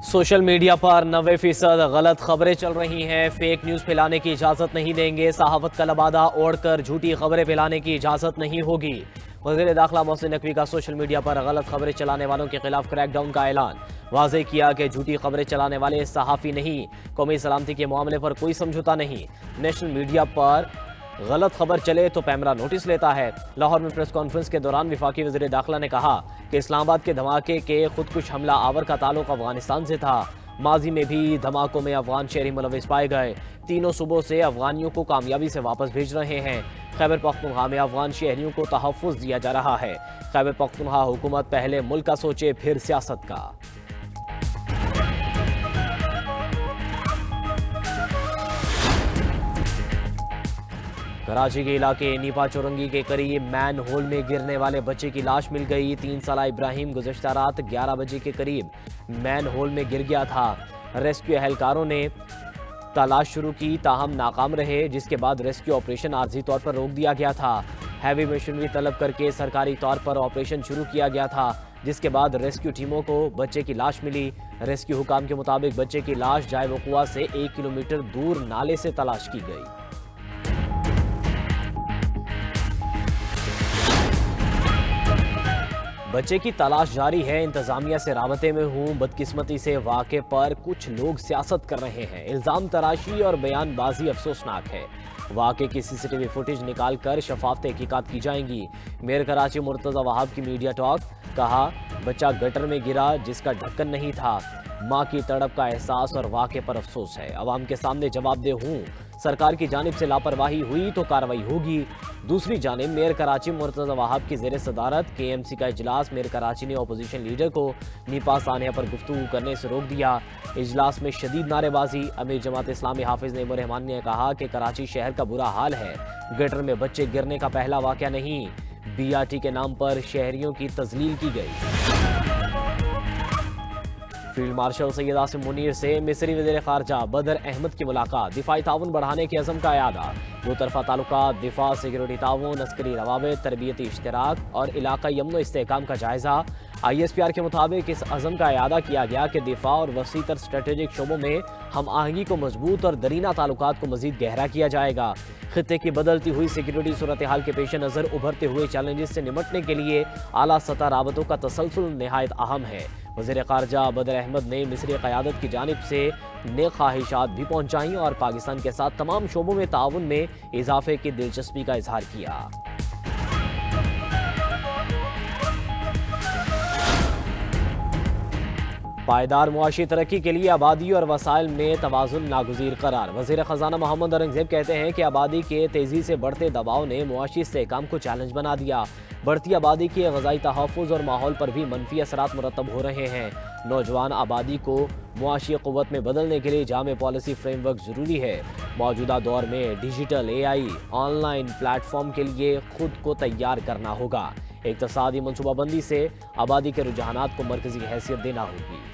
Social media पर 90% गलत खबरें चल रही हैं। फेक न्यूज़ फैलाने की इजाज़त नहीं देंगे। सहावत का लबादा ओढ़कर झूठी खबरें फैलाने की इजाज़त नहीं होगी। वज़ीर दाखिला मोहसिन नकवी का सोशल मीडिया पर गलत खबरें चलाने वालों के खिलाफ क्रैकडाउन का ऐलान। वाज़ेह किया कि झूठी खबरें चलाने वाले सहाफ़ी नहीं, कौमी सलामती के मामले पर कोई समझौता नहीं। नेशनल मीडिया पर गलत खबर चले तो पैमरा नोटिस लेता है। लाहौर में प्रेस कॉन्फ्रेंस के दौरान वफाकी वज़ीर दाखिला ने कहा कि इस्लामाबाद के धमाके के खुदकुश हमला आवर का ताल्लुक अफगानिस्तान से था। माजी में भी धमाकों में अफगान शहरी मुलविस पाए गए। तीनों सूबों से अफगानियों को कामयाबी से वापस भेज रहे हैं। खैबर पख्तूनख्वा में अफगान शहरियों को तहफ़्फ़ुज़ दिया जा रहा है। खैबर पख्तूनख्वा हुकूमत पहले मुल्क का सोचे फिर सियासत का। कराची के इलाके नीपा चौरंगी के करीब मैन होल में गिरने वाले बच्चे की लाश मिल गई। 3 साला इब्राहिम गुज़श्ता रात 11 बजे के करीब मैन होल में गिर गया था। रेस्क्यू एहलकारों ने तलाश शुरू की, ताहम नाकाम रहे, जिसके बाद रेस्क्यू ऑपरेशन आर्जी तौर पर रोक दिया गया था। हैवी मशीनरी तलब करके सरकारी तौर पर ऑपरेशन शुरू किया गया था, जिसके बाद रेस्क्यू टीमों को बच्चे की लाश मिली। रेस्क्यू हुकाम के मुताबिक बच्चे की लाश जाए वक़ुआ से 1 किलोमीटर दूर नाले से तलाश की गई। बच्चे की तलाश जारी है। इंतजामिया से राबते में हूँ। बदकिस्मती से वाक़े पर कुछ लोग सियासत कर रहे हैं। इल्ज़ाम तराशी और बयानबाजी अफसोसनाक है। वाक़े की CCTV फुटेज निकाल कर शफाफ तहकीकात की जाएंगी। मेयर कराची मुर्तज़ा वहाब की मीडिया टॉक। कहा, बच्चा गटर में गिरा जिसका ढक्कन नहीं था। माँ की तड़प का एहसास और वाक़े पर अफसोस है। अवाम के सामने जवाबदेह हूँ। सरकार की जानिब से लापरवाही हुई तो कार्रवाई होगी। दूसरी जानिब मेयर कराची मुर्तज़ा वहाब की ज़ेर सदारत KMC का इजलास। मेयर कराची ने अपोजिशन लीडर को नीपा सानिया पर गुफ्तगू करने से रोक दिया। इजलास में शदीद नारेबाजी। अमीर जमात इस्लामी हाफिज नईम रहमान ने कहा कि कराची शहर का बुरा हाल है। गटर में बच्चे गिरने का पहला वाक़या नहीं। BRT के नाम पर शहरियों की तजलील की गई। फील्ड मार्शल सैयद आसिम मुनीर से मिस्री वज़ीर ख़ारजा बदर अहमद की मुलाकात। दिफाई ताउन बढ़ाने के अज़म का यादा। दो तरफ़ा ताल्लुकात, दिफा, सिक्योरिटी ताउन, अस्करी रवाबित, तरबियती इश्तराक और इलाक़ाई अमन व इस्तेहकाम का जायज़ा। ISPR के मुताबिक इस अज़म का यादा किया गया कि दिफा और वसीतर स्ट्रेटेजिक शोबों में हम आहंगी को मजबूत और दरीना ताल्लुकात को मज़ीद गहरा किया जाएगा। खित्ते की बदलती हुई सिक्योरिटी सूरत हाल के पेश नज़र उभरते हुए चैलेंजेस से निमटने के लिए आला सतह राबतों का तसलसल नहायत अहम है। वज़ीर ख़ारजा बदर अहमद ने मिस्री क़यादत की जानिब से नेक ख्वाहिशात भी पहुँचाई और पाकिस्तान के साथ तमाम शोबों में ताउन में इजाफे की दिलचस्पी का इजहार किया। पायदार मुआशी तरक्की के लिए आबादी और वसाइल में तवाज़ुन नागुज़ीर करार। वज़ीर ख़ज़ाना मोहम्मद औरंगज़ेब कहते हैं कि आबादी के तेज़ी से बढ़ते दबाव ने मुआशी इस्तेहकाम को चैलेंज बना दिया। बढ़ती आबादी के ग़ज़ाई तहफ़्फ़ुज़ और माहौल पर भी मनफी असरात मुरतब हो रहे हैं। नौजवान आबादी को मुआशी क़ुव्वत में बदलने के लिए जामे पॉलिसी फ्रेमवर्क ज़रूरी है। मौजूदा दौर में डिजिटल, AI, ऑनलाइन प्लेटफॉर्म के लिए खुद को तैयार करना होगा। इक़्तिसादी मनसूबाबंदी से आबादी के रुझानात को मरकज़ी हैसियत देना होगी।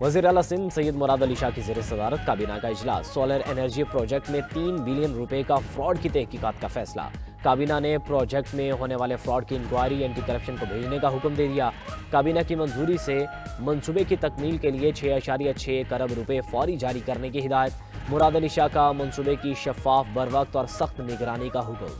वज़ीर आला सिंध सैयद मुराद अली शाह की ज़ेर सदारत काबीना का इजलास। सोलर एनर्जी प्रोजेक्ट में 3 बिलियन रुपए का फ्रॉड की तहकीकात का फैसला। काबीना ने प्रोजेक्ट में होने वाले फ्रॉड की इंक्वायरी एंटी करप्शन को भेजने का हुक्म दे दिया। काबीना की मंजूरी से मंसूबे की तकमील के लिए 6.6 अरब रुपए फौरी जारी करने की हिदायत। मुराद अली शाह का मंसूबे की शफाफ, बरवक्त और सख्त निगरानी का हुक्म।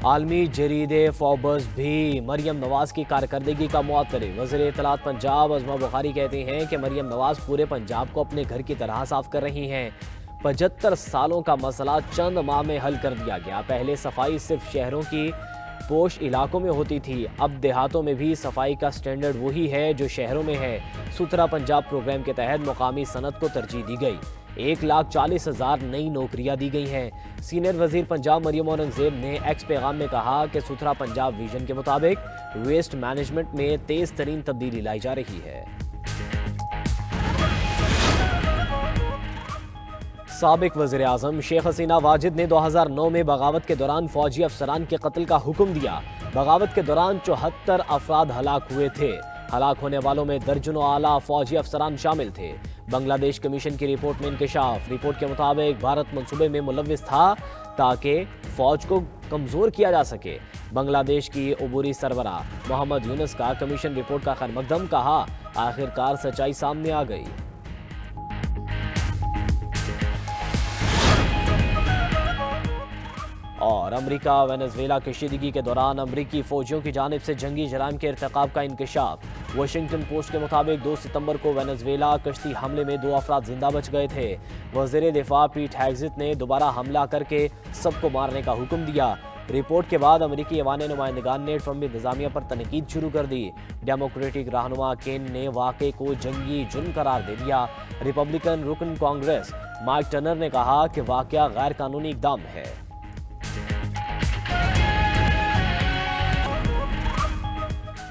आलमी जरीदे फोर्ब्स भी मरियम नवाज की कारकर्दगी का मुअत्तरफ़। वज़ीर इत्तलात पंजाब अज़मा बुखारी कहती हैं कि मरियम नवाज पूरे पंजाब को अपने घर की तरह साफ कर रही हैं। 75 सालों का मसला चंद माह में हल कर दिया गया। पहले सफाई सिर्फ शहरों की पोश इलाकों में होती थी, अब देहातों में भी सफाई का स्टैंडर्ड वही है जो शहरों में है। सुथरा पंजाब प्रोग्राम के तहत मुकामी सनत को तरजीह दी गई। 1,40,000 नई नौकरियां दी गई हैं। सीनियर वजीर पंजाब मरियम औरंगज़ेब ने एक्स पैगाम में कहा कि सुथरा पंजाब विजन के मुताबिक वेस्ट मैनेजमेंट में तेज तरीन तब्दीली लाई जा रही है। साबिक वज़ीर आज़म शेख हसीना वाजिद ने 2009 में बगावत के दौरान फौजी अफसरान के कत्ल का हुक्म दिया। बगावत के दौरान 74 अफराद हलाक हुए थे। हलाक होने वालों में दर्जनों आला फौजी अफसरान शामिल थे। بنگلہ دیش کمیشن کی رپورٹ میں انکشاف۔ رپورٹ کے مطابق بھارت منصوبے میں ملوث تھا تاکہ فوج کو کمزور کیا جا سکے۔ بنگلہ دیش کی عبوری سربراہ محمد یونس کا کمیشن رپورٹ کا خیر مقدم، کہا آخرکار سچائی سامنے آ گئی۔ اور امریکہ وینزویلا کشیدگی کے دوران امریکی فوجیوں کی جانب سے جنگی جرائم کے ارتکاب کا انکشاف۔ واشنگٹن پوسٹ کے مطابق 2 ستمبر کو وینزویلا کشتی حملے میں 2 افراد زندہ بچ گئے تھے۔ وزیر دفاع پیٹ ہیگزت نے دوبارہ حملہ کر کے سب کو مارنے کا حکم دیا۔ رپورٹ کے بعد امریکی ایوان نمائندگان نے ٹرمپ انتظامیہ پر تنقید شروع کر دی۔ ڈیموکریٹک رہنما کین نے واقعے کو جنگی جرم قرار دے دیا۔ ریپبلکن رکن کانگریس مائک ٹرنر نے کہا کہ واقعہ غیر قانونی اقدام ہے۔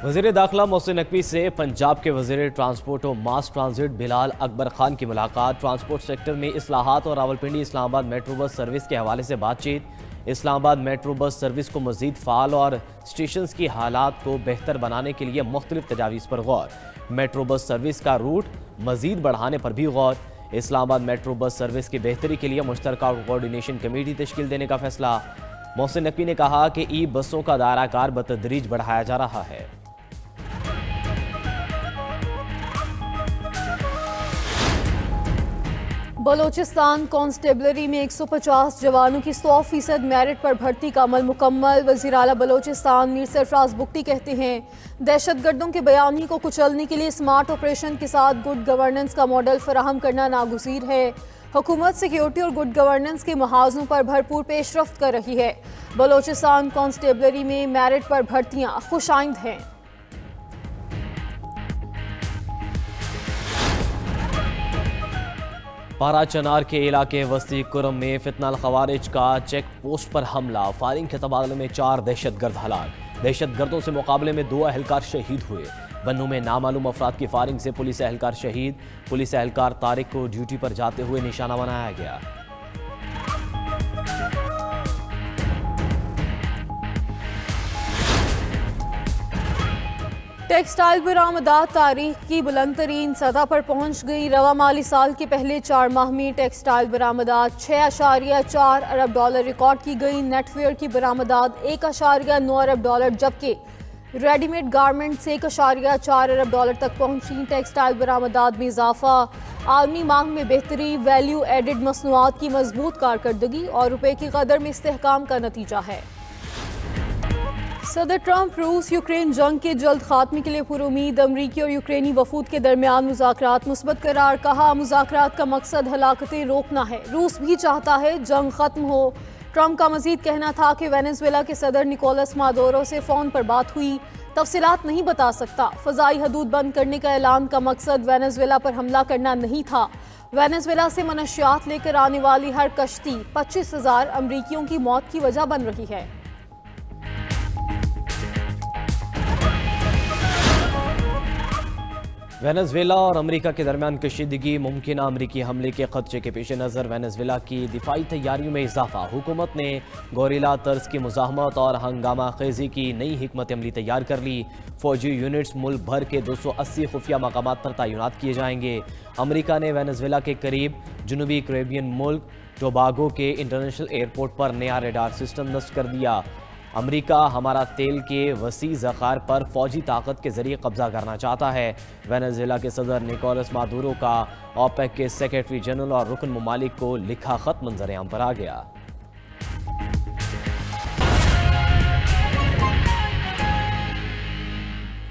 وزیر داخلہ محسن نقوی سے پنجاب کے وزیر ٹرانسپورٹ و ماس ٹرانزٹ بلال اکبر خان کی ملاقات۔ ٹرانسپورٹ سیکٹر میں اصلاحات اور راولپنڈی اسلام آباد میٹرو بس سروس کے حوالے سے بات چیت۔ اسلام آباد میٹرو بس سروس کو مزید فعال اور اسٹیشنز کی حالات کو بہتر بنانے کے لیے مختلف تجاویز پر غور۔ میٹرو بس سروس کا روٹ مزید بڑھانے پر بھی غور۔ اسلام آباد میٹرو بس سروس کی بہتری کے لیے مشترکہ کوارڈینیشن کمیٹی تشکیل دینے کا فیصلہ۔ محسن نقوی نے کہا کہ ای بسوں کا دائرہ کار بتدریج بڑھایا جا رہا ہے۔ بلوچستان کانسٹیبلری میں 150 جوانوں کی 100% میرٹ پر بھرتی کا عمل مکمل۔ وزیر اعلیٰ بلوچستان میر سرفراز بگٹی کہتے ہیں دہشت گردوں کے بیانی کو کچلنے کے لیے اسمارٹ آپریشن کے ساتھ گڈ گورننس کا ماڈل فراہم کرنا ناگزیر ہے۔ حکومت سیکیورٹی اور گڈ گورننس کے محاذوں پر بھرپور پیش رفت کر رہی ہے۔ بلوچستان کانسٹیبلری میں میرٹ پر بھرتیاں خوش آئند ہیں۔ پارا چنار کے علاقے وسطی کرم میں فتنہ الخوارج کا چیک پوسٹ پر حملہ، فائرنگ کے تبادلے میں 4 دہشت گرد ہلاک۔ دہشت گردوں سے مقابلے میں 2 اہلکار شہید ہوئے۔ بنوں میں نامعلوم افراد کی فائرنگ سے پولیس اہلکار شہید۔ پولیس اہلکار طارق کو ڈیوٹی پر جاتے ہوئے نشانہ بنایا گیا۔ ٹیکسٹائل برآمدات تاریخ کی بلند ترین سطح پر پہنچ گئی۔ رواں مالی سال کے پہلے 4 ماہ میں ٹیکسٹائل برآمدات 6.4 ارب ڈالر ریکارڈ کی گئی۔ نیٹ ویئر کی برآمدات 1.9 ارب ڈالر جبکہ ریڈی میڈ گارمنٹس 1.4 ارب ڈالر تک پہنچی۔ ٹیکسٹائل برآمدات میں اضافہ عالمی مانگ میں بہتری، ویلیو ایڈڈ مصنوعات کی مضبوط کارکردگی اور روپے کی قدر میں استحکام کا نتیجہ ہے۔ صدر ٹرمپ روس یوکرین جنگ کے جلد خاتمے کے لیے پر امید۔ امریکی اور یوکرینی وفود کے درمیان مذاکرات مثبت قرار، کہا مذاکرات کا مقصد ہلاکتیں روکنا ہے، روس بھی چاہتا ہے جنگ ختم ہو۔ ٹرمپ کا مزید کہنا تھا کہ وینزویلا کے صدر نکولس مادورو سے فون پر بات ہوئی، تفصیلات نہیں بتا سکتا۔ فضائی حدود بند کرنے کا اعلان کا مقصد وینزویلا پر حملہ کرنا نہیں تھا۔ وینزویلا سے منشیات لے کر آنے والی ہر کشتی 25,000 امریکیوں کی موت کی وجہ بن رہی ہے۔ وینزویلا اور امریکہ کے درمیان کشیدگی، ممکنہ امریکی حملے کے خدشے کے پیش نظر وینزویلا کی دفاعی تیاریوں میں اضافہ۔ حکومت نے گوریلا طرز کی مزاحمت اور ہنگامہ خیزی کی نئی حکمت عملی تیار کر لی۔ فوجی یونٹس ملک بھر کے 280 خفیہ مقامات پر تعینات کیے جائیں گے۔ امریکہ نے وینزویلا کے قریب جنوبی کیریبین ملک ٹوباگو کے انٹرنیشنل ایئرپورٹ پر نیا ریڈار سسٹم نصب کر دیا۔ امریکہ ہمارا تیل کے وسیع ذخائر پر فوجی طاقت کے ذریعے قبضہ کرنا چاہتا ہے۔ وینزویلا کے صدر نکولس مادورو کا اوپیک کے سیکریٹری جنرل اور رکن ممالک کو لکھا خط منظر عام پر آ گیا۔